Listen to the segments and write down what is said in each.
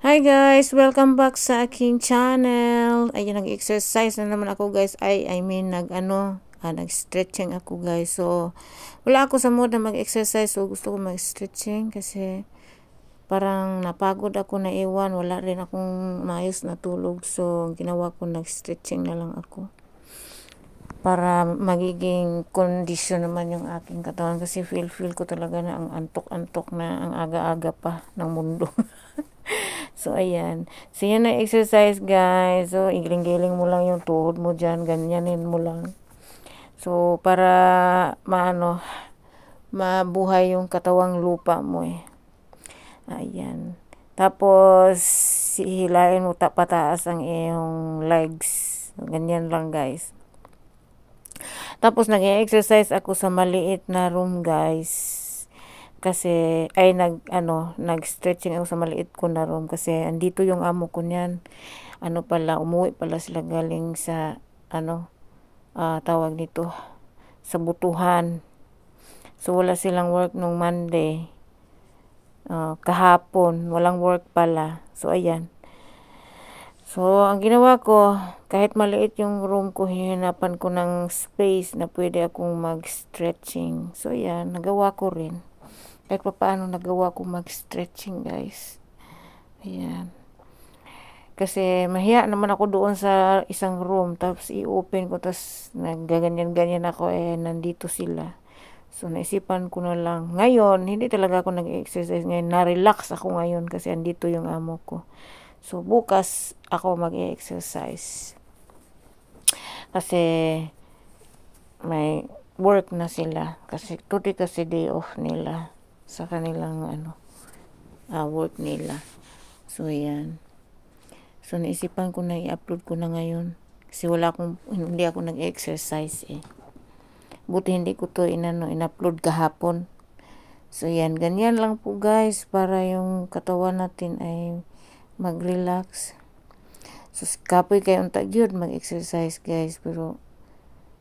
Hi guys! Welcome back sa aking channel. Ayun, nag-exercise na naman ako guys. Nag-stretching ako guys. So, wala ako sa mood na mag-exercise. So, gusto ko mag-stretching kasi parang napagod ako na iwan. Wala rin akong maayos na tulog. So, ginawa ko, nag-stretching na lang ako. Para magiging kondisyon naman yung aking katawan. Kasi feel ko talaga na ang antok-antok na ang aga-aga pa ng mundo. So, ayan. So, yan na exercise, guys. So, igiling-giling mo lang yung tuhod mo dyan. Ganyanin mo lang. So, para mabuhay yung katawang lupa mo eh. Ayan. Tapos, hihilain mo pataas ang iyong legs. So, ganyan lang, guys. Tapos, nag-exercise ako sa maliit na room, guys. Kasi nag-stretching ako sa maliit ko na room kasi andito yung amo ko niyan. Umuwi pala sila galing sa tawag nito, sa butuhan. So wala silang work nung Monday. Kahapon walang work pala. So ayan. So ang ginawa ko, kahit maliit yung room ko, hihinapan ko ng space na pwede akong mag-stretching. So ayan, nagawa ko rin. Kahit paano nagawa ko mag-stretching, guys. Ayan. Kasi mahiya naman ako doon sa isang room. Tapos i-open ko. Tapos naggaganyan-ganyan ako. Nandito sila. So naisipan ko na lang. Ngayon, hindi talaga ako nag-exercise ngayon. Na-relax ako ngayon kasi andito yung amo ko. So bukas ako mag-exercise. Kasi may work na sila. Kasi today kasi day off nila sa kanilang work nila. So ayan. So naisipan ko na i-upload ko na ngayon kasi hindi ako nag-exercise eh. Buti hindi ko to in-upload kahapon. So ayan, ganyan lang po guys para yung katawan natin ay mag-relax. So kapoy kayo unta gyud mag-exercise guys, pero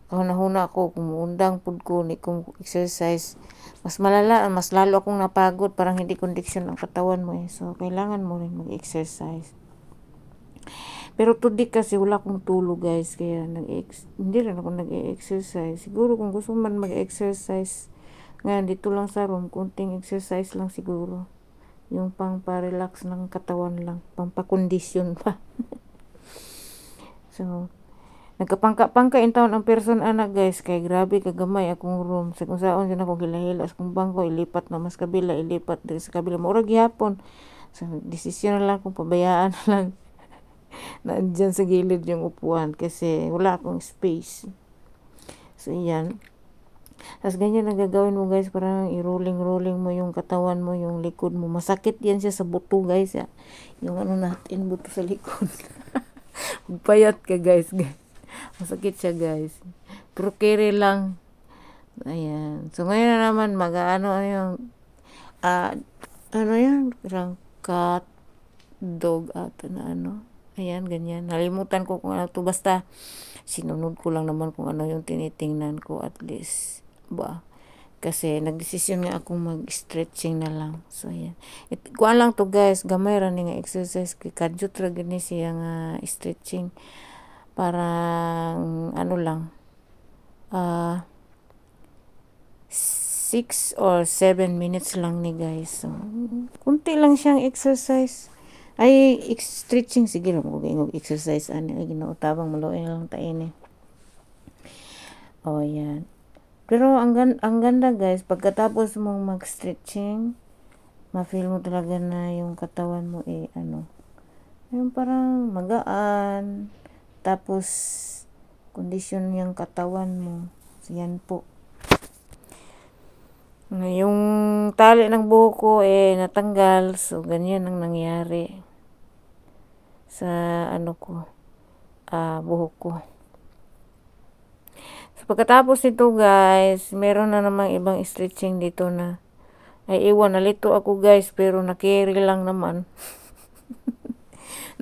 kahuna-huna ako kumuundang pud ko ni kung exercise, mas lalo akong napagod, parang hindi kondisyon ang katawan mo eh. So kailangan mo rin mag-exercise. Pero today kasi wala akong tulog guys, kaya hindi rin ako nag-exercise. Siguro kung gusto man mag-exercise ngayon dito lang sa room, kunting exercise lang siguro, yung pang pa-relax ng katawan lang, pang pa-kondisyon pa. So nagkapangka-pangka in town ang person anak guys, kay grabe kagamay akong room. Sa kung saan din ako gilahila sa kung bangko, ilipat na mas kabila, ilipat diri sa kabila. Murag gihapon. So desisyon na lang kung pabayaan na lang na andyan sa gilid yung upuan kasi wala akong space. So yan. Tapos ganyan ang gagawin mo guys, parang i-rolling mo yung katawan mo, yung likod mo. Masakit yan siya sa buto guys. Ya. Yung natin, buto sa likod. Payat ka guys. Masakit siya guys. Pero kere lang. Ayan. So ngayon na naman yung yan? Parang cat dog ata na Ayan, ganyan. Nalimutan ko kung ano to. Basta sinunod ko lang naman kung ano yung tinitingnan ko at least. Kasi nagdesisyon nga akong mag-stretching na lang. So ayan. Kuan lang to guys. Gamay ra ni nga exercise. Kadyot ra gani siya nga stretching. Parang 6 or 7 minutes lang ni guys. So, kunti lang siyang exercise. Stretching. Sige lang kung exercise. Ginautabang maluin lang tayo. Oh, yan. Pero ang ganda guys, pagkatapos mong mag-stretching, ma-feel mo talaga na yung katawan mo yung parang magaan. Tapos, kondisyon yung katawan mo. So, yan po. Yung tali ng buhok ko natanggal. So, ganyan ang nangyari sa buhok ko. So, pagkatapos nito guys, meron na namang ibang stretching dito na nalito ako guys, pero nakiri lang naman.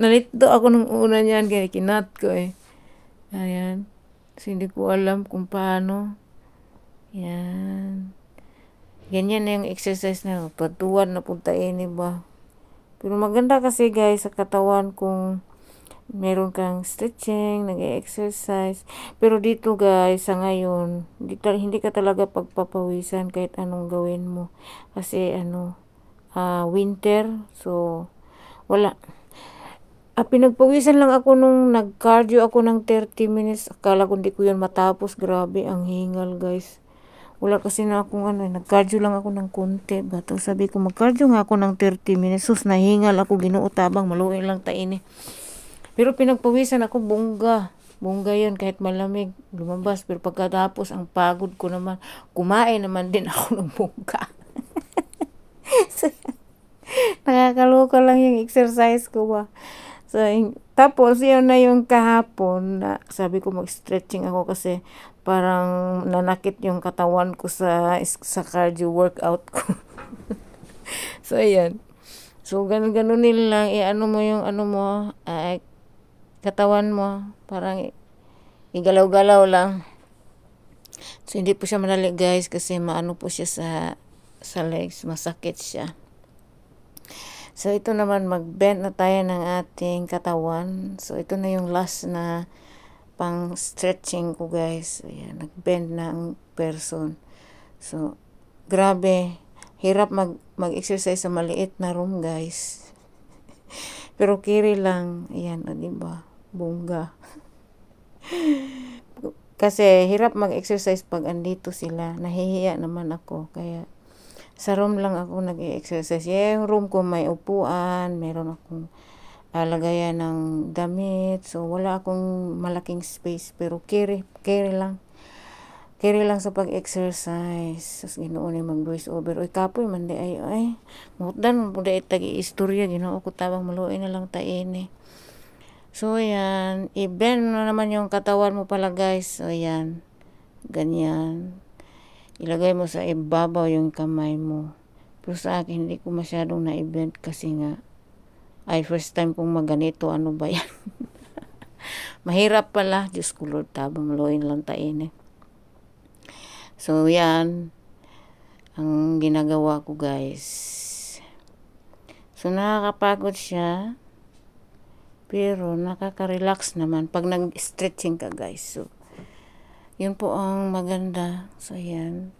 Nalito ako nung una niyan, kaya kinat ko Ayan. So, hindi ko alam kung paano. Yan. Ganyan na yung exercise na. Tuwan na punta ba. Pero maganda kasi guys sa katawan kung meron kang stretching, nag-exercise. Pero dito guys, sa ngayon, hindi ka talaga pagpapawisan kahit anong gawin mo. Kasi winter, so wala. Pinagpawisan lang ako nung nag-cardio ako ng 30 minutes. Akala ko hindi ko yun matapos. Grabe, ang hingal guys. Wala kasi na akong nag-cardio lang ako ng konti. Bato sabi ko, mag-cardio nga ako ng 30 minutes. Sus, nahingal ako, ginuutabang, maluin lang taini. Pero pinagpawisan ako, bongga. Bongga yan, kahit malamig, lumabas. Pero pagkatapos, ang pagod ko naman, kumain naman din ako ng bongga. So, nakakaloka lang yung exercise ko ba. So, tapos, yun na yung kahapon na sabi ko mag-stretching ako kasi parang nanakit yung katawan ko sa cardio workout ko. So, ayan. So, ganun lang, mo yung katawan mo, parang igalaw-galaw lang. So, hindi po siya madali guys kasi maano po siya sa legs, masakit siya. So, ito naman, mag-bend na tayo ng ating katawan. So, ito na yung last na pang stretching ko guys. Ayan, nag-bend na ang person. So, grabe. Hirap mag-exercise sa maliit na room guys. Pero kiri lang. Ayan, diba? Bongga. Kasi hirap mag-exercise pag andito sila. Nahihiya naman ako. Kaya, sa room lang ako nag-exercise. Yung room ko may upuan, meron akong lagayan ng damit. So, wala akong malaking space. Pero carry lang. Carry lang sa pag-exercise. Tapos ginoon yung mag-voice over. Oy, kapoy, mandi ay. Mutan, munda itagi-istorya. Ginoo ko tabang maluin na lang taini. So, yan. I-bend na naman yung katawan mo pala, guys. So, yan. Ganyan. Ilagay mo sa ibabaw yung kamay mo. Pero sa akin, hindi ko masyadong na-bend kasi nga, first time kong maganito, ano ba yan? Mahirap pala. Diyos ko Lord, tabang loin lang taine. So, yan. Ang ginagawa ko, guys. So, nakakapagod siya. Pero, nakaka-relax naman pag nag-stretching ka, guys. So, yun po ang maganda. So, yan.